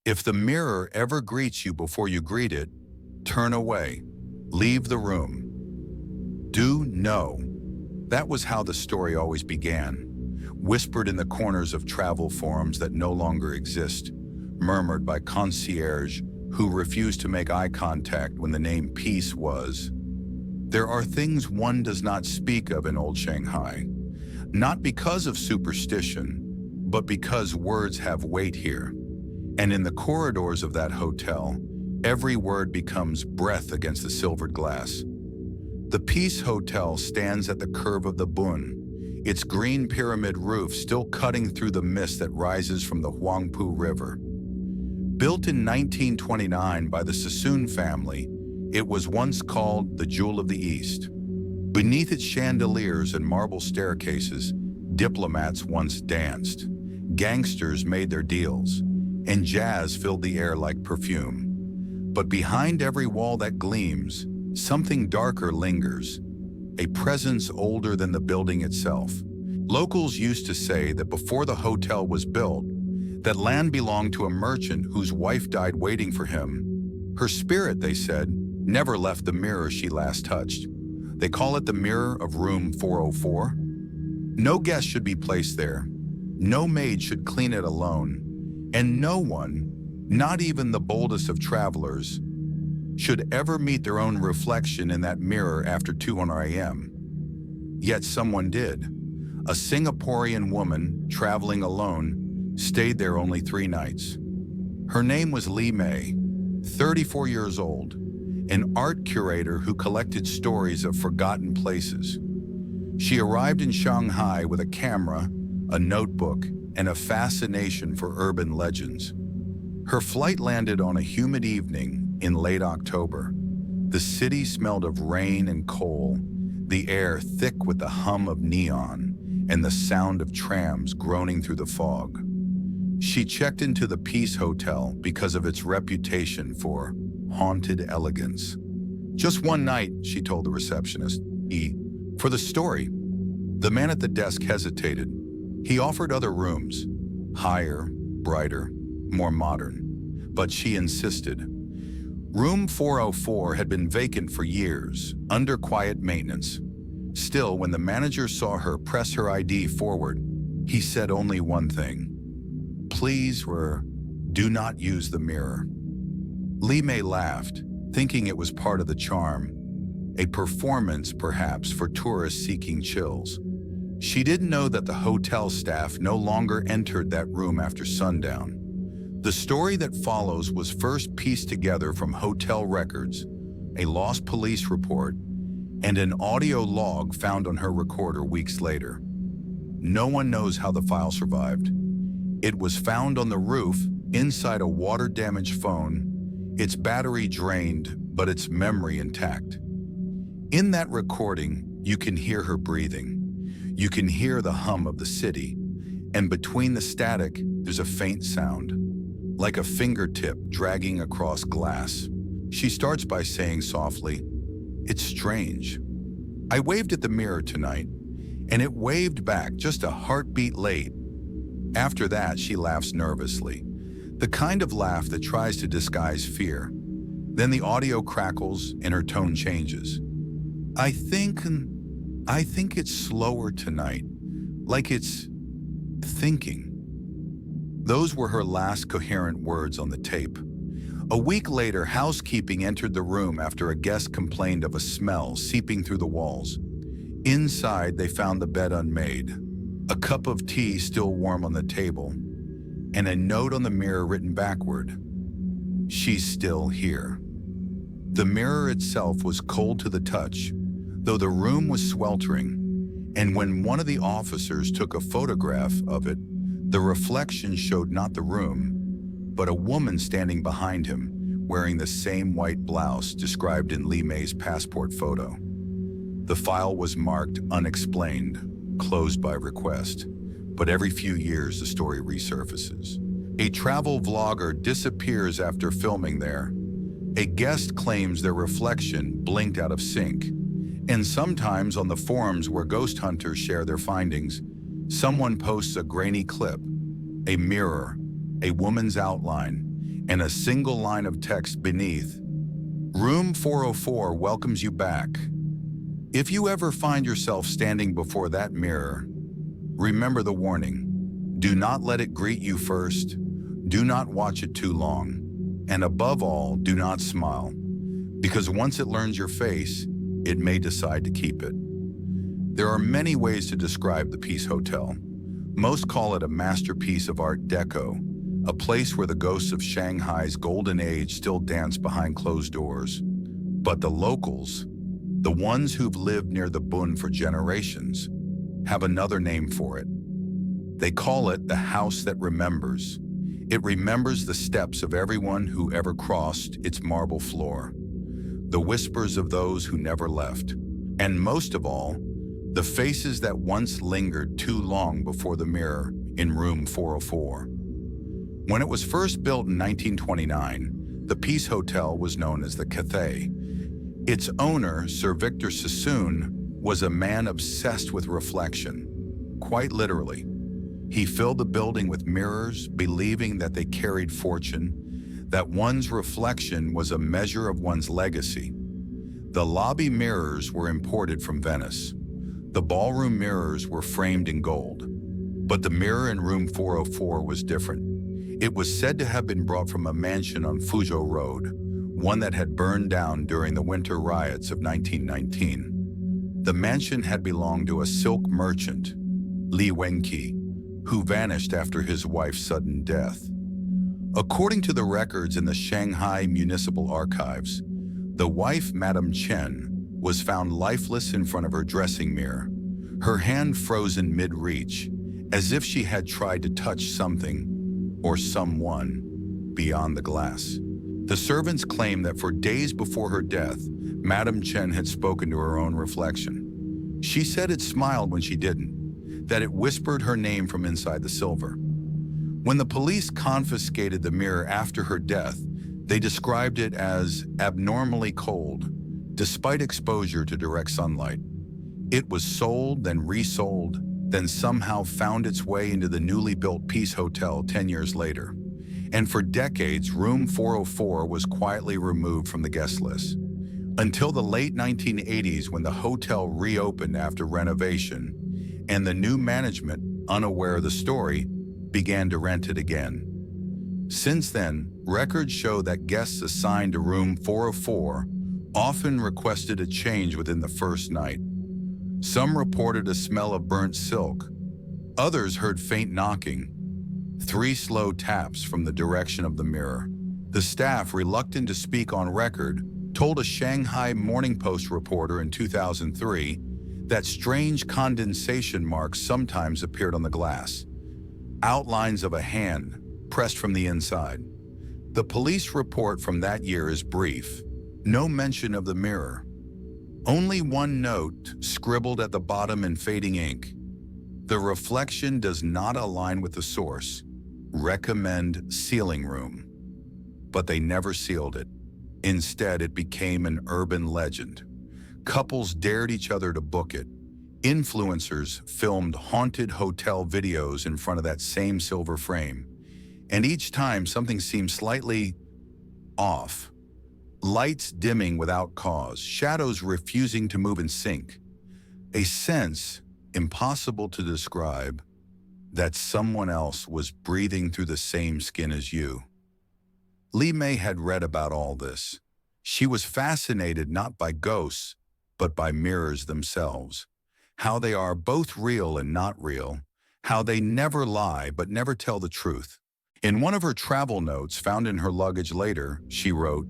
If the mirror ever greets you before you greet it, turn away. Leave the room. Do know. That was how the story always began, whispered in the corners of travel forums that no longer exist, murmured by concierge who refused to make eye contact when the name Peace was. There are things one does not speak of in old Shanghai, not because of superstition, but because words have weight here. And in the corridors of that hotel, every word becomes breath against the silvered glass. The Peace Hotel stands at the curve of the Bund, its green pyramid roof still cutting through the mist that rises from the Huangpu River. Built in 1929 by the Sassoon family, it was once called the Jewel of the East. Beneath its chandeliers and marble staircases, diplomats once danced, gangsters made their deals, and jazz filled the air like perfume. But behind every wall that gleams, something darker lingers, a presence older than the building itself. Locals used to say that before the hotel was built, that land belonged to a merchant whose wife died waiting for him. Her spirit, they said, never left the mirror she last touched. They call it the mirror of room 404. No guest should be placed there. No maid should clean it alone. And no one, not even the boldest of travelers, should ever meet their own reflection in that mirror after 2:00 a.m. Yet someone did. A Singaporean woman, traveling alone, stayed there only 3 nights. Her name was Li Mei, 34 years old, an art curator who collected stories of forgotten places. She arrived in Shanghai with a camera, a notebook, and a fascination for urban legends. Her flight landed on a humid evening in late October. The city smelled of rain and coal, the air thick with the hum of neon and the sound of trams groaning through the fog. She checked into the Peace Hotel because of its reputation for haunted elegance. Just one night, she told the receptionist. For the story. The man at the desk hesitated. He offered other rooms, higher, brighter, more modern, but she insisted. Room 404 had been vacant for years, under quiet maintenance. Still, when the manager saw her press her ID forward, he said only one thing. Please, do not use the mirror. Li Mei laughed, thinking it was part of the charm, a performance perhaps for tourists seeking chills. She didn't know that the hotel staff no longer entered that room after sundown. The story that follows was first pieced together from hotel records, a lost police report, and an audio log found on her recorder weeks later. No one knows how the file survived. It was found on the roof, inside a water-damaged phone, its battery drained, but its memory intact. In that recording, you can hear her breathing. You can hear the hum of the city, and between the static, there's a faint sound, like a fingertip dragging across glass. She starts by saying softly, "It's strange. I waved at the mirror tonight, and it waved back just a heartbeat late." After that, she laughs nervously, the kind of laugh that tries to disguise fear. Then the audio crackles and her tone changes. I think it's slower tonight, like it's thinking. Those were her last coherent words on the tape. A week later, housekeeping entered the room after a guest complained of a smell seeping through the walls. Inside, they found the bed unmade, a cup of tea still warm on the table, and a note on the mirror written backward. She's still here. The mirror itself was cold to the touch, though the room was sweltering, and when one of the officers took a photograph of it, the reflection showed not the room, but a woman standing behind him, wearing the same white blouse described in Li Mei's passport photo. The file was marked unexplained, closed by request, but every few years the story resurfaces. A travel vlogger disappears after filming there. A guest claims their reflection blinked out of sync. And sometimes on the forums where ghost hunters share their findings, someone posts a grainy clip, a mirror, a woman's outline, and a single line of text beneath. Room 404 welcomes you back. If you ever find yourself standing before that mirror, remember the warning. Do not let it greet you first. Do not watch it too long. And above all, do not smile. Because once it learns your face, it may decide to keep it. There are many ways to describe the Peace Hotel. Most call it a masterpiece of Art Deco, a place where the ghosts of Shanghai's golden age still dance behind closed doors. But the locals, the ones who've lived near the Bund for generations, have another name for it. They call it the house that remembers. It remembers the steps of everyone who ever crossed its marble floor, the whispers of those who never left, and most of all, the faces that once lingered too long before the mirror in room 404. When it was first built in 1929, the Peace Hotel was known as the Cathay. Its owner, Sir Victor Sassoon, was a man obsessed with reflection, quite literally. He filled the building with mirrors, believing that they carried fortune, that one's reflection was a measure of one's legacy. The lobby mirrors were imported from Venice. The ballroom mirrors were framed in gold. But the mirror in room 404 was different. It was said to have been brought from a mansion on Fuzhou Road, one that had burned down during the winter riots of 1919. The mansion had belonged to a silk merchant, Li Wenqi, who vanished after his wife's sudden death. According to the records in the Shanghai Municipal Archives, the wife, Madame Chen, was found lifeless in front of her dressing mirror, her hand frozen mid-reach, as if she had tried to touch something or someone beyond the glass. The servants claim that for days before her death, Madame Chen had spoken to her own reflection. She said it smiled when she didn't, that it whispered her name from inside the silver. When the police confiscated the mirror after her death, they described it as abnormally cold, despite exposure to direct sunlight. It was sold, then resold, then somehow found its way into the newly built Peace Hotel 10 years later. And for decades, room 404 was quietly removed from the guest list. Until the late 1980s, when the hotel reopened after renovation, and the new management, unaware of the story, began to rent it again. Since then, records show that guests assigned to room 404 often requested a change within the first night. Some reported a smell of burnt silk. Others heard faint knocking, 3 slow taps from the direction of the mirror. The staff, reluctant to speak on record, told a Shanghai Morning Post reporter in 2003 that strange condensation marks sometimes appeared on the glass, outlines of a hand pressed from the inside. The police report from that year is brief. No mention of the mirror. Only one note scribbled at the bottom in fading ink. The reflection does not align with the source. Recommend sealing room. But they never sealed it. Instead, it became an urban legend. Couples dared each other to book it. Influencers filmed haunted hotel videos in front of that same silver frame. And each time something seemed slightly off. Lights dimming without cause, shadows refusing to move in sync. A sense, impossible to describe, that someone else was breathing through the same skin as you. Li Mei had read about all this. She was fascinated not by ghosts, but by mirrors themselves. How they are both real and not real. How they never lie but never tell the truth. In one of her travel notes found in her luggage later, she wrote,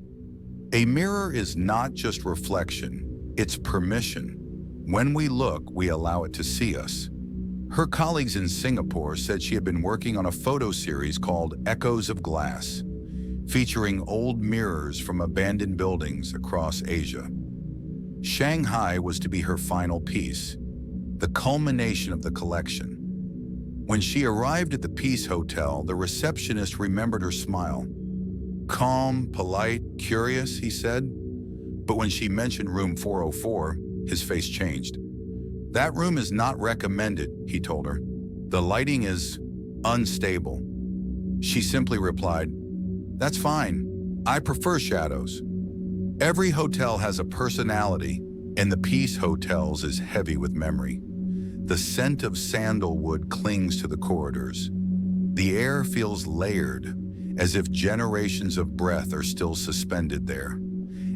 "A mirror is not just reflection, it's permission. When we look, we allow it to see us." Her colleagues in Singapore said she had been working on a photo series called Echoes of Glass, featuring old mirrors from abandoned buildings across Asia. Shanghai was to be her final piece, the culmination of the collection. When she arrived at the Peace Hotel, the receptionist remembered her smile. Calm, polite, curious, he said. But when she mentioned room 404, his face changed. "That room is not recommended," he told her. "The lighting is unstable." She simply replied, That's fine. I prefer shadows. Every hotel has a personality, and the Peace Hotels is heavy with memory. The scent of sandalwood clings to the corridors. The air feels layered, as if generations of breath are still suspended there.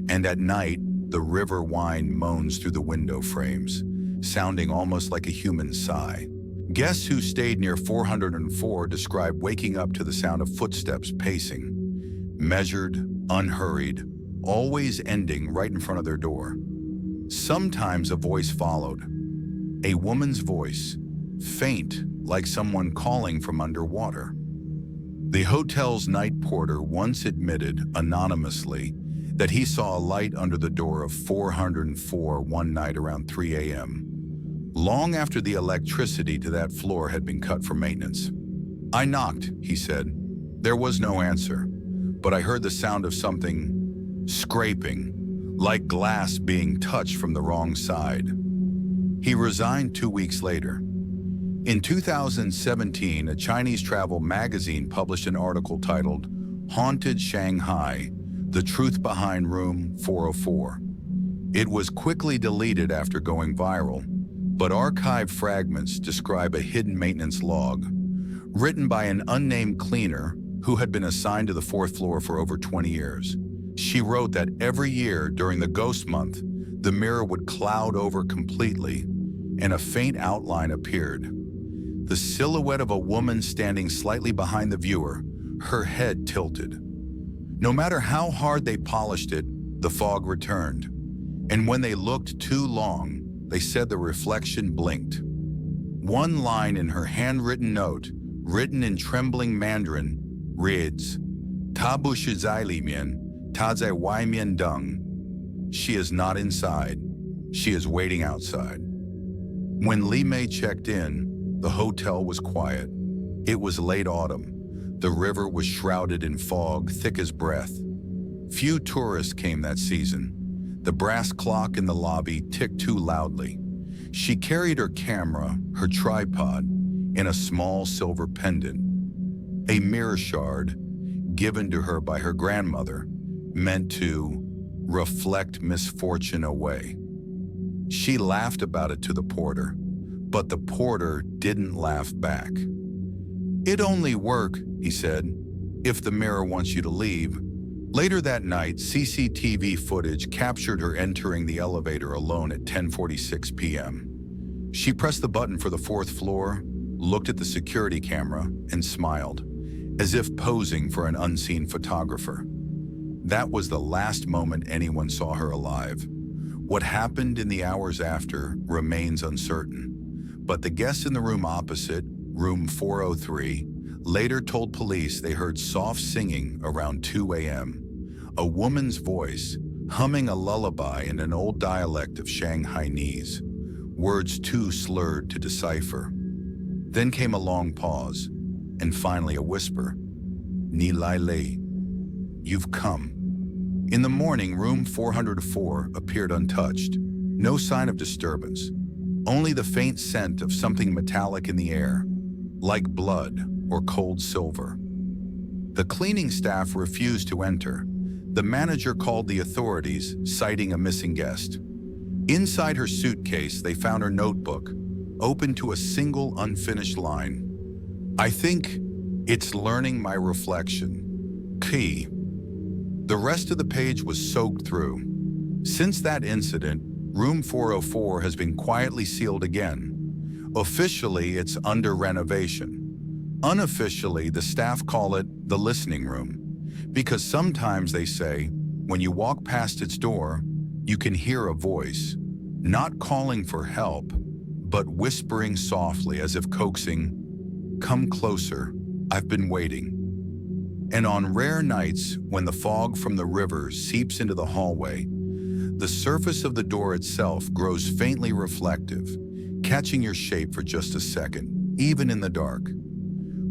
And at night, the river whine moans through the window frames, sounding almost like a human sigh. Guests who stayed near 404 describe waking up to the sound of footsteps pacing, measured, unhurried, always ending right in front of their door. Sometimes a voice followed, a woman's voice, faint like someone calling from underwater. The hotel's night porter once admitted anonymously that he saw a light under the door of 404 one night around 3 a.m., long after the electricity to that floor had been cut for maintenance. I knocked, he said. There was no answer, but I heard the sound of something scraping, like glass being touched from the wrong side. He resigned 2 weeks later. In 2017, a Chinese travel magazine published an article titled "Haunted Shanghai: The Truth Behind Room 404." It was quickly deleted after going viral, but archived fragments describe a hidden maintenance log, written by an unnamed cleaner who had been assigned to the fourth floor for over 20 years. She wrote that every year during the ghost month, the mirror would cloud over completely, and a faint outline appeared. The silhouette of a woman standing slightly behind the viewer, her head tilted. No matter how hard they polished it, the fog returned. And when they looked too long, they said the reflection blinked. One line in her handwritten note, written in trembling Mandarin, reads, "Ta bu shi zai li mian, ta zai wai mian deng." She is not inside. She is waiting outside. When Li Mei checked in, the hotel was quiet. It was late autumn. The river was shrouded in fog, thick as breath. Few tourists came that season. The brass clock in the lobby ticked too loudly. She carried her camera, her tripod, and a small silver pendant. A mirror shard, given to her by her grandmother, meant to reflect misfortune away. She laughed about it to the porter, but the porter didn't laugh back. "It only work," he said, "if the mirror wants you to leave." Later that night, CCTV footage captured her entering the elevator alone at 10:46 p.m. She pressed the button for the fourth floor, looked at the security camera, and smiled, as if posing for an unseen photographer. That was the last moment anyone saw her alive. What happened in the hours after remains uncertain. But the guests in the room opposite, room 403, later told police they heard soft singing around 2 a.m. A woman's voice, humming a lullaby in an old dialect of Shanghainese, words too slurred to decipher. Then came a long pause, and finally a whisper, "Ni Lai Lei, you've come." In the morning, room 404 appeared untouched. No sign of disturbance. Only the faint scent of something metallic in the air, like blood or cold silver. The cleaning staff refused to enter. The manager called the authorities, citing a missing guest. Inside her suitcase, they found her notebook, open to a single unfinished line. "I think it's learning my reflection. Key." The rest of the page was soaked through. Since that incident, room 404 has been quietly sealed again. Officially, it's under renovation. Unofficially, the staff call it the listening room, because sometimes they say, when you walk past its door, you can hear a voice, not calling for help, but whispering softly as if coaxing, "Come closer, I've been waiting." And on rare nights, when the fog from the river seeps into the hallway, the surface of the door itself grows faintly reflective, catching your shape for just a second, even in the dark.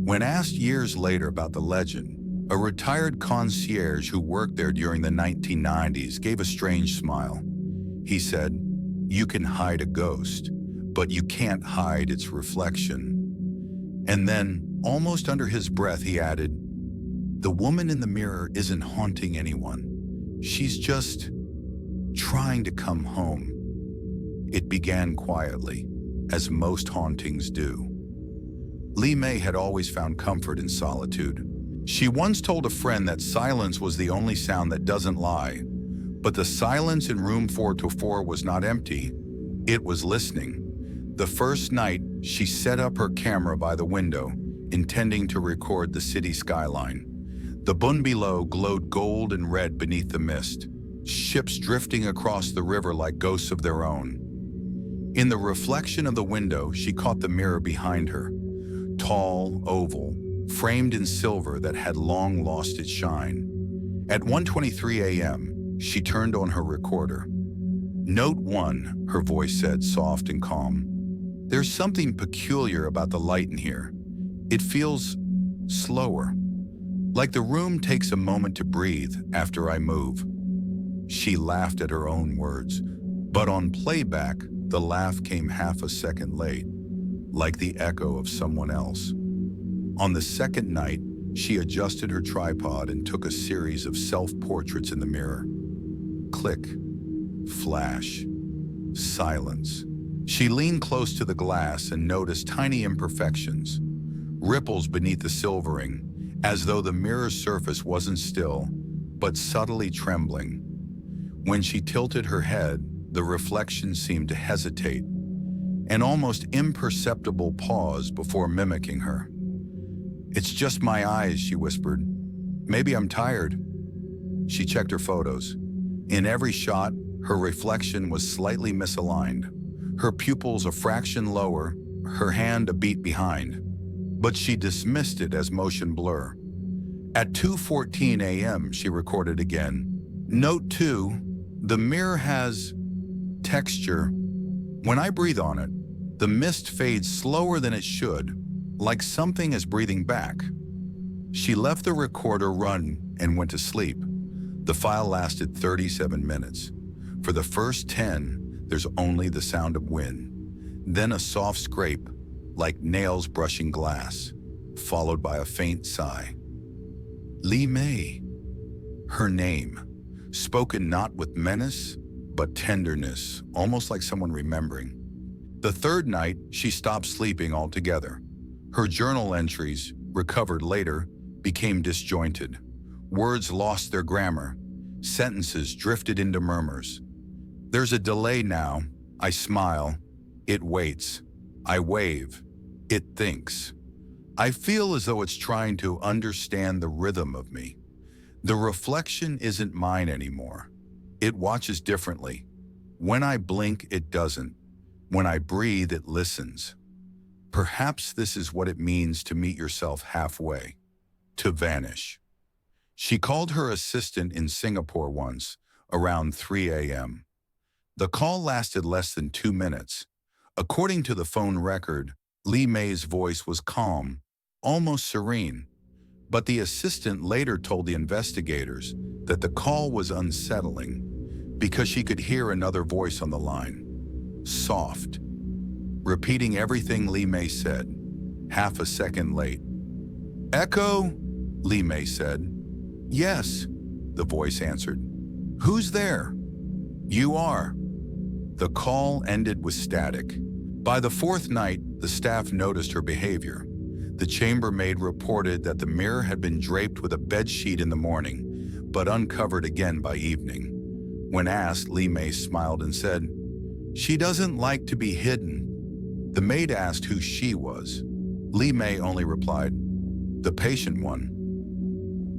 When asked years later about the legend, a retired concierge who worked there during the 1990s gave a strange smile. He said, "You can hide a ghost, but you can't hide its reflection." And then, almost under his breath, he added, The woman in the mirror isn't haunting anyone. She's just trying to come home. It began quietly, as most hauntings do. Lee May had always found comfort in solitude. She once told a friend that silence was the only sound that doesn't lie. But the silence in room 424 was not empty. It was listening. The first night, she set up her camera by the window, intending to record the city skyline. The bund below glowed gold and red beneath the mist, ships drifting across the river like ghosts of their own. In the reflection of the window, she caught the mirror behind her, tall, oval, framed in silver that had long lost its shine. At 1:23 a.m., she turned on her recorder. "Note 1, her voice said, soft and calm. "There's something peculiar about the light in here. It feels slower, like the room takes a moment to breathe after I move." She laughed at her own words, but on playback, the laugh came half a second late, like the echo of someone else. On the second night, she adjusted her tripod and took a series of self-portraits in the mirror. Click, flash, silence. She leaned close to the glass and noticed tiny imperfections, ripples beneath the silvering, as though the mirror's surface wasn't still, but subtly trembling. When she tilted her head, the reflection seemed to hesitate, an almost imperceptible pause before mimicking her. "It's just my eyes," she whispered. "Maybe I'm tired." She checked her photos. In every shot, her reflection was slightly misaligned, her pupils a fraction lower, her hand a beat behind. But she dismissed it as motion blur. At 2:14 a.m., she recorded again. "Note 2, the mirror has texture. When I breathe on it, the mist fades slower than it should, like something is breathing back." She left the recorder run and went to sleep. The file lasted 37 minutes. For the first 10, there's only the sound of wind, then a soft scrape, like nails brushing glass, followed by a faint sigh. Lee May. Her name, spoken not with menace, but tenderness, almost like someone remembering. The third night, she stopped sleeping altogether. Her journal entries, recovered later, became disjointed. Words lost their grammar. Sentences drifted into murmurs. "There's a delay now. I smile. It waits. I wave. It thinks. I feel as though it's trying to understand the rhythm of me. The reflection isn't mine anymore. It watches differently. When I blink, it doesn't. When I breathe, it listens. Perhaps this is what it means to meet yourself halfway, to vanish." She called her assistant in Singapore once, around 3 a.m. The call lasted less than 2 minutes. According to the phone record, Lee May's voice was calm, almost serene. But the assistant later told the investigators that the call was unsettling because she could hear another voice on the line, soft, repeating everything Lee May said, half a second late. "Echo?" Lee May said. "Yes," the voice answered. "Who's there?" "You are." The call ended with static. By the fourth night, the staff noticed her behavior. The chambermaid reported that the mirror had been draped with a bedsheet in the morning, but uncovered again by evening. When asked, Lee May smiled and said, "She doesn't like to be hidden." The maid asked who she was. Lee May only replied, "The patient one."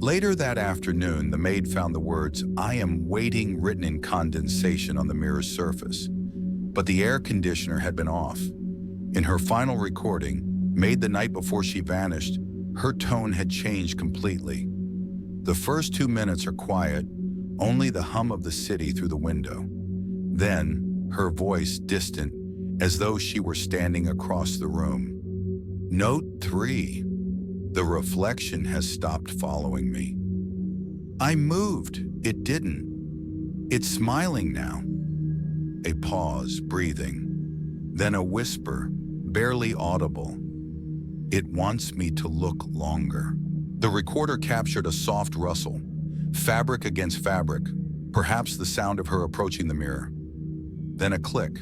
Later that afternoon, the maid found the words, "I am waiting," written in condensation on the mirror's surface. But the air conditioner had been off. In her final recording, made the night before she vanished, her tone had changed completely. The first 2 minutes are quiet, only the hum of the city through the window. Then, her voice distant, as though she were standing across the room. Note 3. The reflection has stopped following me. I moved. It didn't. It's smiling now. A pause, breathing. Then a whisper, barely audible. It wants me to look longer. The recorder captured a soft rustle, fabric against fabric, perhaps the sound of her approaching the mirror. Then a click,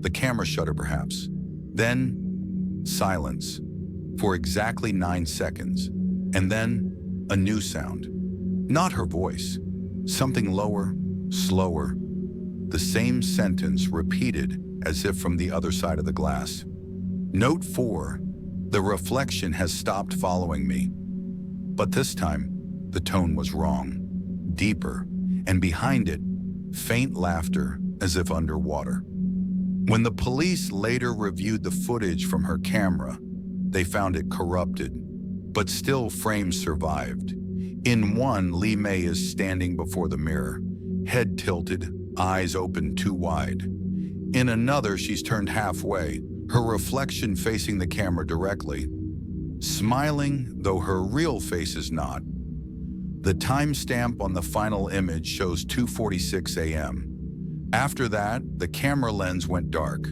the camera shutter perhaps. Then silence for exactly 9 seconds, and then a new sound. Not her voice, something lower, slower, the same sentence repeated as if from the other side of the glass. Note 4, the reflection has stopped following me. But this time, the tone was wrong, deeper, and behind it, faint laughter as if underwater. When the police later reviewed the footage from her camera, they found it corrupted, but still frames survived. In one, Lee May is standing before the mirror, head tilted, eyes open too wide. In another, she's turned halfway, her reflection facing the camera directly, smiling, though her real face is not. The timestamp on the final image shows 2:46 a.m. After that, the camera lens went dark.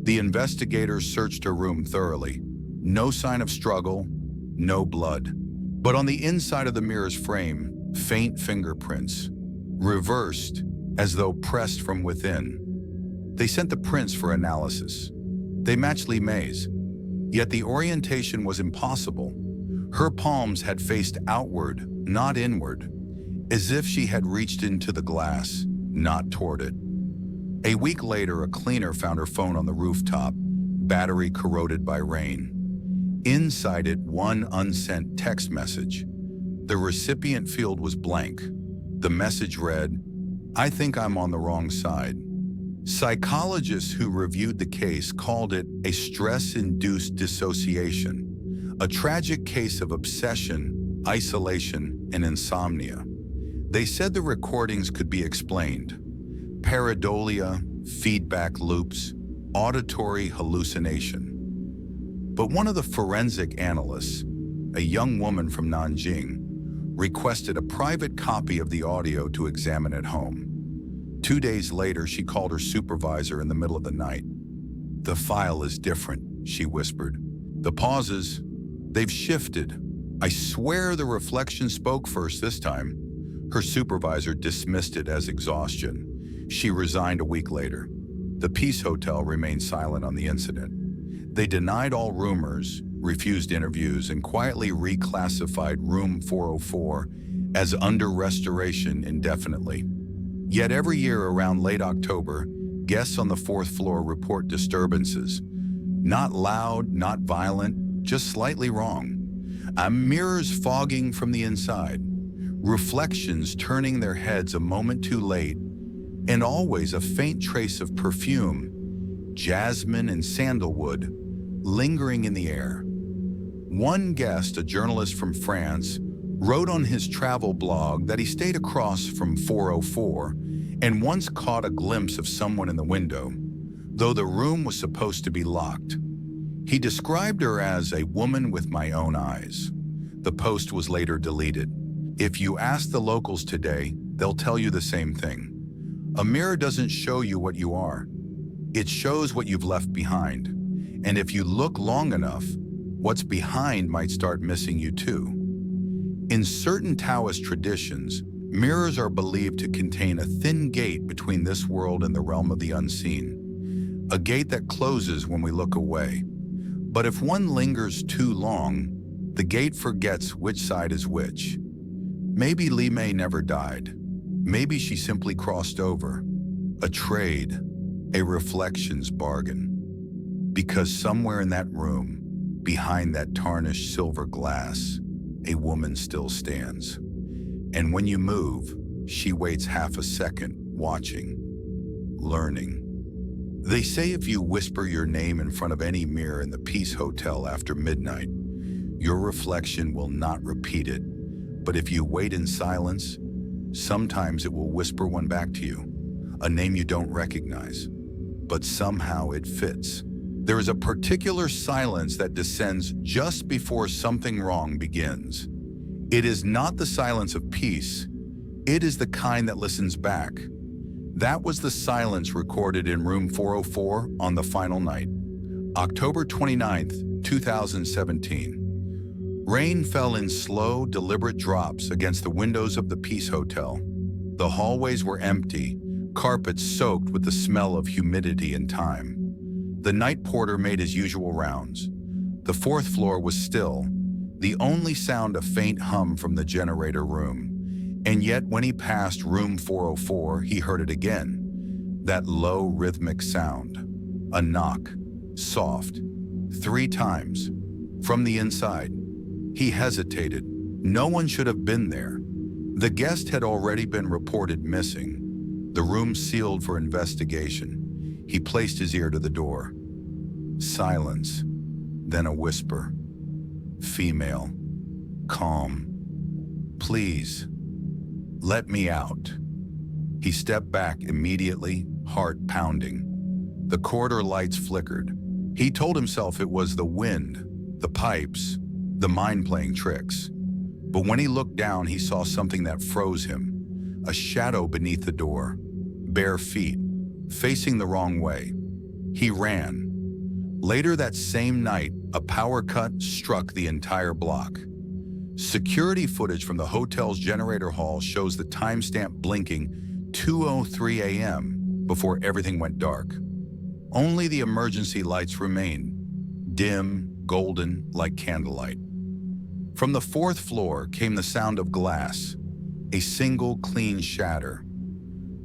The investigators searched her room thoroughly. No sign of struggle, no blood. But on the inside of the mirror's frame, faint fingerprints, reversed as though pressed from within. They sent the prints for analysis. They matched Lee May's, yet the orientation was impossible. Her palms had faced outward, not inward, as if she had reached into the glass, not toward it. A week later, a cleaner found her phone on the rooftop, battery corroded by rain. Inside it, one unsent text message. The recipient field was blank. The message read, "I think I'm on the wrong side." Psychologists who reviewed the case called it a stress-induced dissociation, a tragic case of obsession, isolation, and insomnia. They said the recordings could be explained. Pareidolia, feedback loops, auditory hallucination. But one of the forensic analysts, a young woman from Nanjing, requested a private copy of the audio to examine at home. 2 days later, she called her supervisor in the middle of the night. "The file is different," she whispered. "The pauses, they've shifted. I swear the reflection spoke first this time." Her supervisor dismissed it as exhaustion. She resigned a week later. The Peace Hotel remained silent on the incident. They denied all rumors, refused interviews, and quietly reclassified room 404 as under restoration indefinitely. Yet every year around late October, guests on the 4th floor report disturbances. Not loud, not violent, just slightly wrong. Mirrors fogging from the inside. Reflections turning their heads a moment too late. And always a faint trace of perfume, jasmine and sandalwood, lingering in the air. One guest, a journalist from France, wrote on his travel blog that he stayed across from 404 and once caught a glimpse of someone in the window, though the room was supposed to be locked. He described her as a woman with my own eyes. The post was later deleted. If you ask the locals today, they'll tell you the same thing. A mirror doesn't show you what you are. It shows what you've left behind. And if you look long enough, what's behind might start missing you too. In certain Taoist traditions, mirrors are believed to contain a thin gate between this world and the realm of the unseen, a gate that closes when we look away. But if one lingers too long, the gate forgets which side is which. Maybe Lee May never died. Maybe she simply crossed over. A trade, a reflections bargain. Because somewhere in that room, behind that tarnished silver glass, a woman still stands. And when you move, she waits half a second, watching, learning. They say if you whisper your name in front of any mirror in the Peace Hotel after midnight, your reflection will not repeat it. But if you wait in silence, sometimes it will whisper one back to you, a name you don't recognize, but somehow it fits. There is a particular silence that descends just before something wrong begins. It is not the silence of peace. It is the kind that listens back. That was the silence recorded in room 404 on the final night, October 29th, 2017. Rain fell in slow, deliberate drops against the windows of the Peace Hotel. The hallways were empty, carpets soaked with the smell of humidity and time. The night porter made his usual rounds. The fourth floor was still, the only sound a faint hum from the generator room. And yet when he passed room 404, he heard it again. That low, rhythmic sound. A knock, soft, 3 times. From the inside. He hesitated. No one should have been there. The guest had already been reported missing. The room sealed for investigation. He placed his ear to the door. Silence. Then a whisper. Female. Calm. Please. Let me out. He stepped back immediately, heart pounding. The corridor lights flickered. He told himself it was the wind, the pipes, the mind playing tricks. But when he looked down, he saw something that froze him. A shadow beneath the door, bare feet, facing the wrong way. He ran. Later that same night, a power cut struck the entire block. Security footage from the hotel's generator hall shows the timestamp blinking 2:03 a.m. before everything went dark. Only the emergency lights remained, dim, golden, like candlelight. From the 4th floor came the sound of glass, a single clean shatter.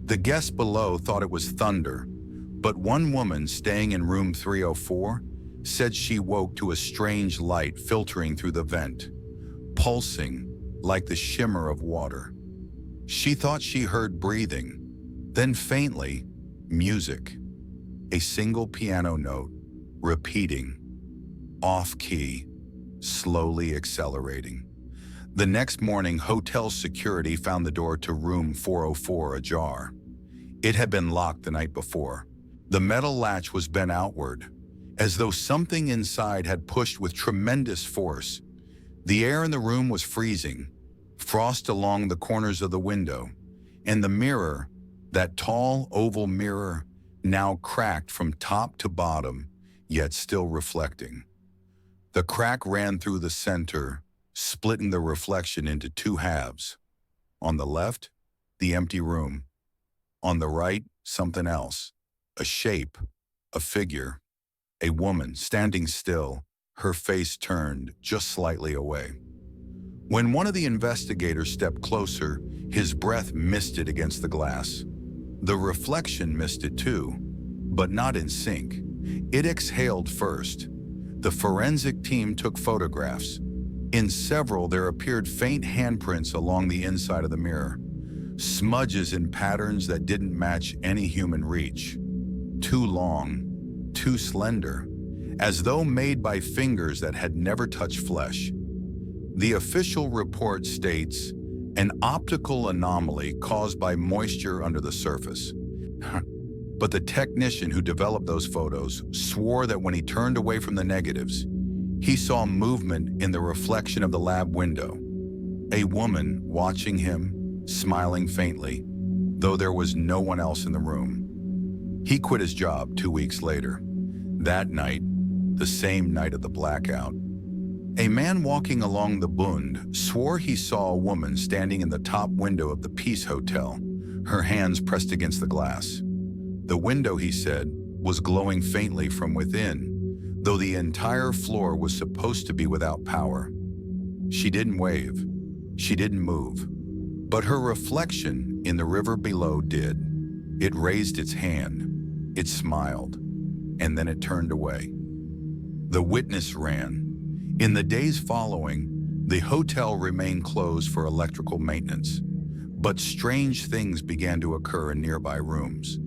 The guests below thought it was thunder, but one woman staying in room 304 said she woke to a strange light filtering through the vent, pulsing like the shimmer of water. She thought she heard breathing, then faintly, music, a single piano note, repeating, off-key, slowly accelerating. The next morning, hotel security found the door to room 404 ajar. It had been locked the night before. The metal latch was bent outward, as though something inside had pushed with tremendous force. The air in the room was freezing, frost along the corners of the window, and the mirror, that tall oval mirror, now cracked from top to bottom, yet still reflecting. The crack ran through the center, splitting the reflection into 2 halves. On the left, the empty room. On the right, something else. A shape, a figure, a woman standing still, her face turned just slightly away. When one of the investigators stepped closer, his breath misted against the glass. The reflection misted too, but not in sync. It exhaled first. The forensic team took photographs. In several, there appeared faint handprints along the inside of the mirror, smudges in patterns that didn't match any human reach. Too long, too slender, as though made by fingers that had never touched flesh. The official report states, an optical anomaly caused by moisture under the surface. But the technician who developed those photos swore that when he turned away from the negatives, he saw movement in the reflection of the lab window. A woman watching him, smiling faintly, though there was no one else in the room. He quit his job 2 weeks later. That night, the same night of the blackout, a man walking along the Bund swore he saw a woman standing in the top window of the Peace Hotel, her hands pressed against the glass. The window, he said, was glowing faintly from within, though the entire floor was supposed to be without power. She didn't wave. She didn't move. But her reflection in the river below did. It raised its hand. It smiled. And then it turned away. The witness ran. In the days following, the hotel remained closed for electrical maintenance. But strange things began to occur in nearby rooms.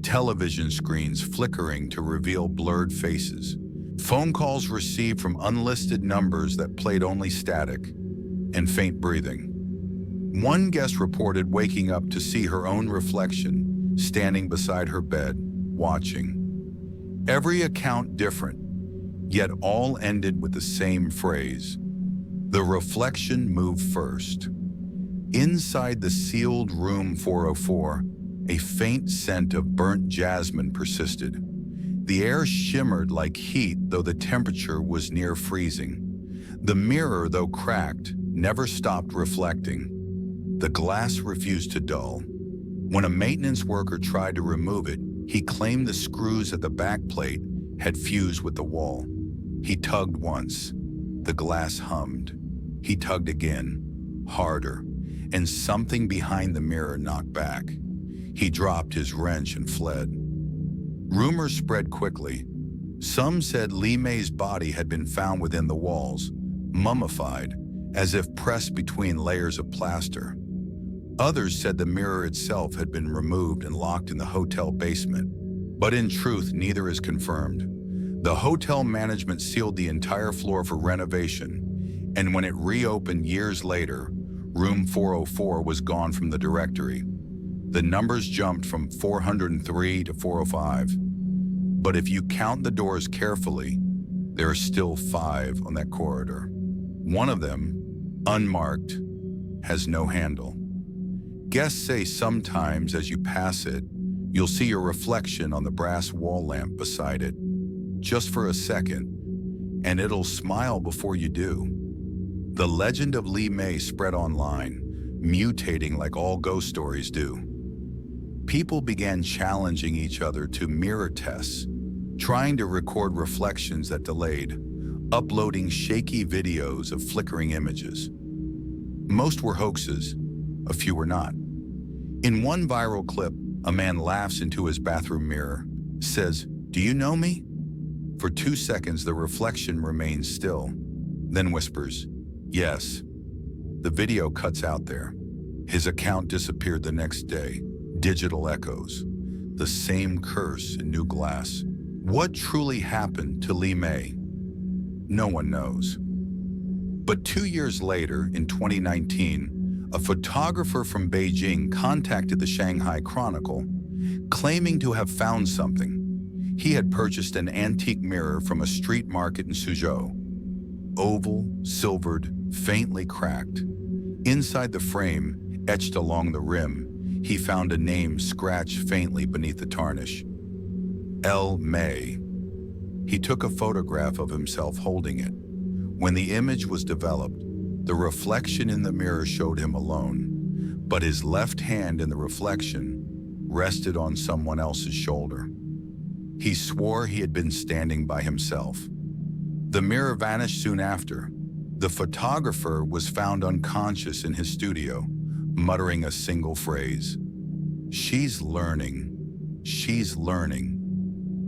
Television screens flickering to reveal blurred faces. Phone calls received from unlisted numbers that played only static, and faint breathing. One guest reported waking up to see her own reflection standing beside her bed, watching. Every account different, yet all ended with the same phrase. The reflection moved first. Inside the sealed room 404, a faint scent of burnt jasmine persisted. The air shimmered like heat, though the temperature was near freezing. The mirror, though cracked, never stopped reflecting. The glass refused to dull. When a maintenance worker tried to remove it, he claimed the screws at the back plate had fused with the wall. He tugged once. The glass hummed. He tugged again, harder, and something behind the mirror knocked back. He dropped his wrench and fled. Rumors spread quickly. Some said Lee May's body had been found within the walls, mummified, as if pressed between layers of plaster. Others said the mirror itself had been removed and locked in the hotel basement. But in truth, neither is confirmed. The hotel management sealed the entire floor for renovation, and when it reopened years later, room 404 was gone from the directory. The numbers jumped from 403 to 405. But if you count the doors carefully, there are still 5 on that corridor. One of them, unmarked, has no handle. Guests say sometimes as you pass it, you'll see your reflection on the brass wall lamp beside it, just for a second, and it'll smile before you do. The legend of Lee May spread online, mutating like all ghost stories do. People began challenging each other to mirror tests, trying to record reflections that delayed, uploading shaky videos of flickering images. Most were hoaxes, a few were not. In one viral clip, a man laughs into his bathroom mirror, says, "Do you know me?" For 2 seconds, the reflection remains still, then whispers, "Yes." The video cuts out there. His account disappeared the next day. Digital echoes. The same curse in new glass. What truly happened to Lee May? No one knows. But 2 years later, in 2019, a photographer from Beijing contacted the Shanghai Chronicle, claiming to have found something. He had purchased an antique mirror from a street market in Suzhou. Oval, silvered, faintly cracked. Inside the frame, etched along the rim, he found a name scratched faintly beneath the tarnish. L. May. He took a photograph of himself holding it. When the image was developed, the reflection in the mirror showed him alone, but his left hand in the reflection rested on someone else's shoulder. He swore he had been standing by himself. The mirror vanished soon after. The photographer was found unconscious in his studio, muttering a single phrase. "She's learning. She's learning."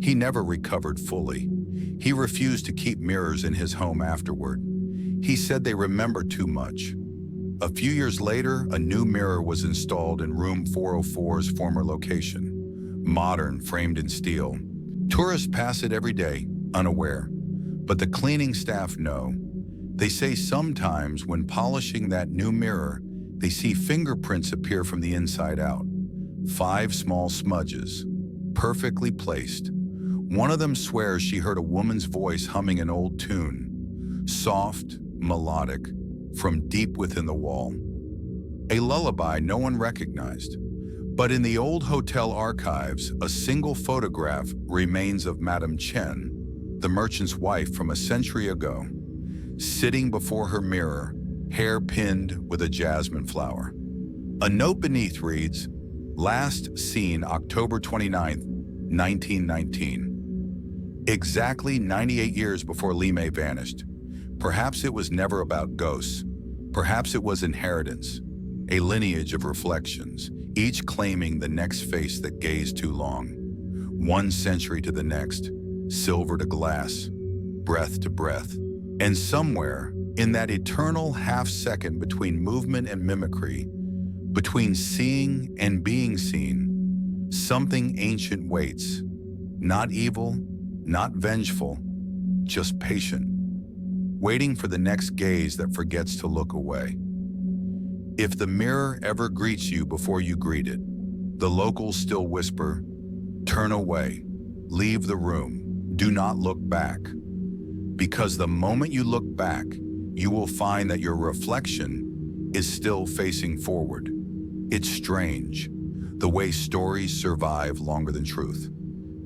He never recovered fully. He refused to keep mirrors in his home afterward. He said they remember too much. A few years later, a new mirror was installed in room 404's former location. Modern, framed in steel. Tourists pass it every day, unaware. But the cleaning staff know. They say sometimes when polishing that new mirror, they see fingerprints appear from the inside out. 5 small smudges, perfectly placed. One of them swears she heard a woman's voice humming an old tune, soft, melodic, from deep within the wall. A lullaby no one recognized. But in the old hotel archives, a single photograph remains of Madame Chen, the merchant's wife from a century ago, sitting before her mirror, hair pinned with a jasmine flower. A note beneath reads, "Last seen October 29th, 1919. Exactly 98 years before Lee May vanished. Perhaps it was never about ghosts. Perhaps it was inheritance, a lineage of reflections, each claiming the next face that gazed too long. 1 century to the next, silver to glass, breath to breath. And somewhere, in that eternal half-second between movement and mimicry, between seeing and being seen, something ancient waits. Not evil, not vengeful, just patient, waiting for the next gaze that forgets to look away. If the mirror ever greets you before you greet it, the locals still whisper, "Turn away, leave the room, do not look back." Because the moment you look back, you will find that your reflection is still facing forward. It's strange, the way stories survive longer than truth.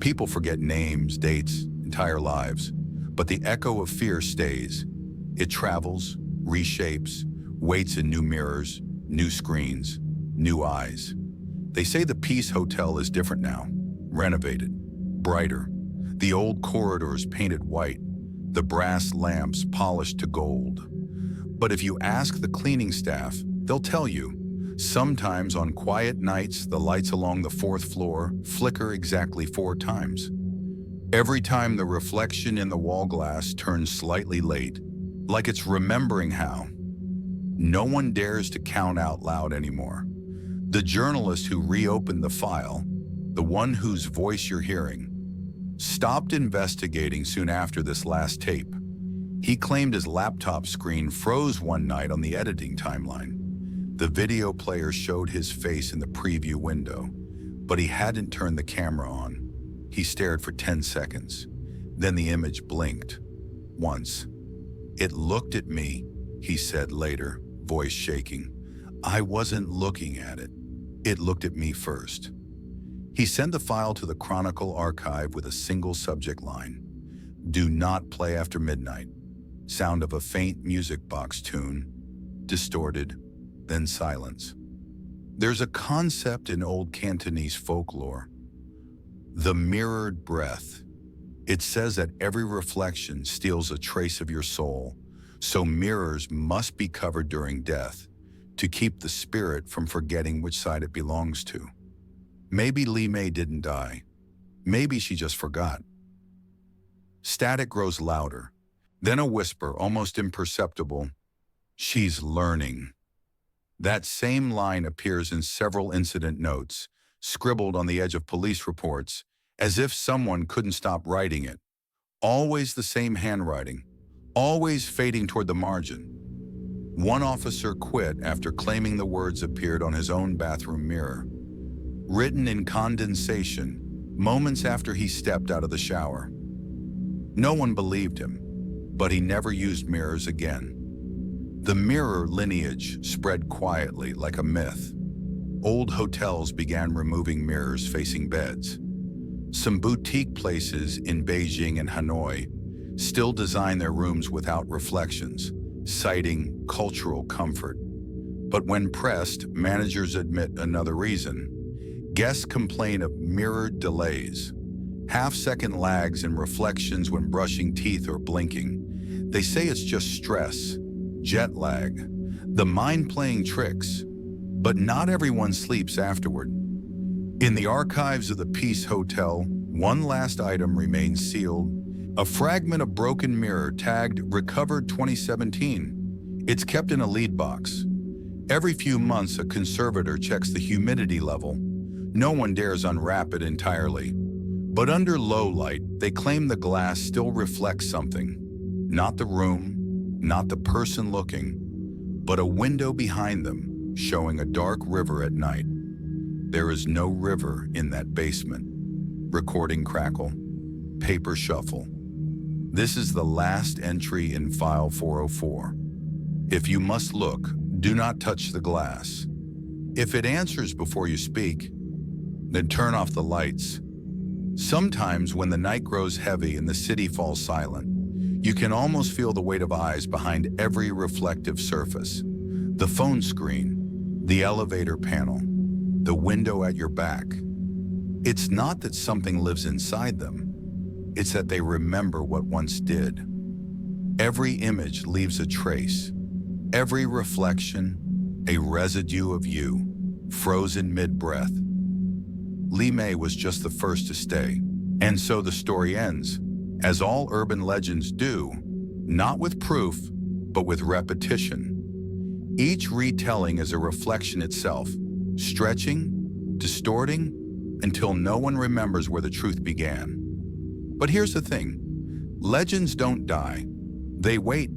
People forget names, dates, entire lives, but the echo of fear stays. It travels, reshapes, waits in new mirrors, new screens, new eyes. They say the Peace Hotel is different now, renovated, brighter. The old corridors painted white, the brass lamps polished to gold. But if you ask the cleaning staff, they'll tell you, sometimes on quiet nights, the lights along the fourth floor flicker exactly 4 times. Every time the reflection in the wall glass turns slightly late, like it's remembering how. No one dares to count out loud anymore. The journalist who reopened the file, the one whose voice you're hearing, stopped investigating soon after this last tape. He claimed his laptop screen froze one night on the editing timeline. The video player showed his face in the preview window, but he hadn't turned the camera on. He stared for 10 seconds. Then the image blinked. Once. "It looked at me," he said later, voice shaking. "I wasn't looking at it. It looked at me first." He sent the file to the Chronicle archive with a single subject line: "Do not play after midnight." Sound of a faint music box tune, distorted, then silence. There's a concept in old Cantonese folklore, the mirrored breath. It says that every reflection steals a trace of your soul, so mirrors must be covered during death to keep the spirit from forgetting which side it belongs to. Maybe Lee May didn't die. Maybe she just forgot. Static grows louder, then a whisper, almost imperceptible. "She's learning." That same line appears in several incident notes, scribbled on the edge of police reports, as if someone couldn't stop writing it. Always the same handwriting, always fading toward the margin. One officer quit after claiming the words appeared on his own bathroom mirror, written in condensation, moments after he stepped out of the shower. No one believed him, but he never used mirrors again. The mirror lineage spread quietly like a myth. Old hotels began removing mirrors facing beds. Some boutique places in Beijing and Hanoi still design their rooms without reflections, citing cultural comfort. But when pressed, managers admit another reason. Guests complain of mirrored delays, half-second lags in reflections when brushing teeth or blinking. They say it's just stress, jet lag, the mind playing tricks, but not everyone sleeps afterward. In the archives of the Peace Hotel, one last item remains sealed, a fragment of broken mirror tagged Recovered 2017. It's kept in a lead box. Every few months, a conservator checks the humidity level. No one dares unwrap it entirely. But under low light, they claim the glass still reflects something. Not the room, not the person looking, but a window behind them, showing a dark river at night. There is no river in that basement. Recording crackle, paper shuffle. This is the last entry in file 404. If you must look, do not touch the glass. If it answers before you speak, then turn off the lights. Sometimes when the night grows heavy and the city falls silent, you can almost feel the weight of eyes behind every reflective surface. The phone screen, the elevator panel, the window at your back. It's not that something lives inside them. It's that they remember what once did. Every image leaves a trace. Every reflection, a residue of you, frozen mid-breath. Lee May was just the first to stay. And so the story ends, as all urban legends do, not with proof, but with repetition. Each retelling is a reflection itself, stretching, distorting, until no one remembers where the truth began. But here's the thing, legends don't die. They wait,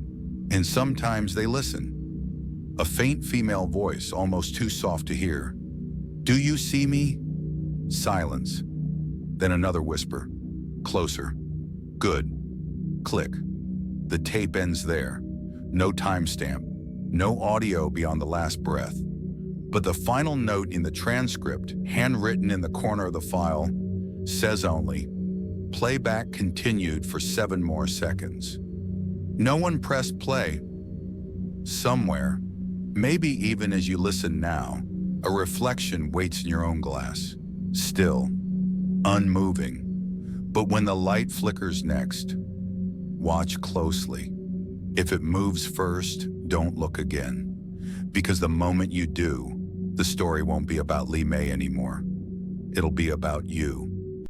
and sometimes they listen. A faint female voice, almost too soft to hear. "Do you see me?" Silence. Then another whisper. Closer. "Good." Click. The tape ends there. No timestamp. No audio beyond the last breath. But the final note in the transcript, handwritten in the corner of the file, says only, "Playback continued for 7 more seconds." No one pressed play. Somewhere, maybe even as you listen now, a reflection waits in your own glass, still, unmoving. But when the light flickers next, watch closely. If it moves first, don't look again. Because the moment you do, the story won't be about Lee May anymore. It'll be about you.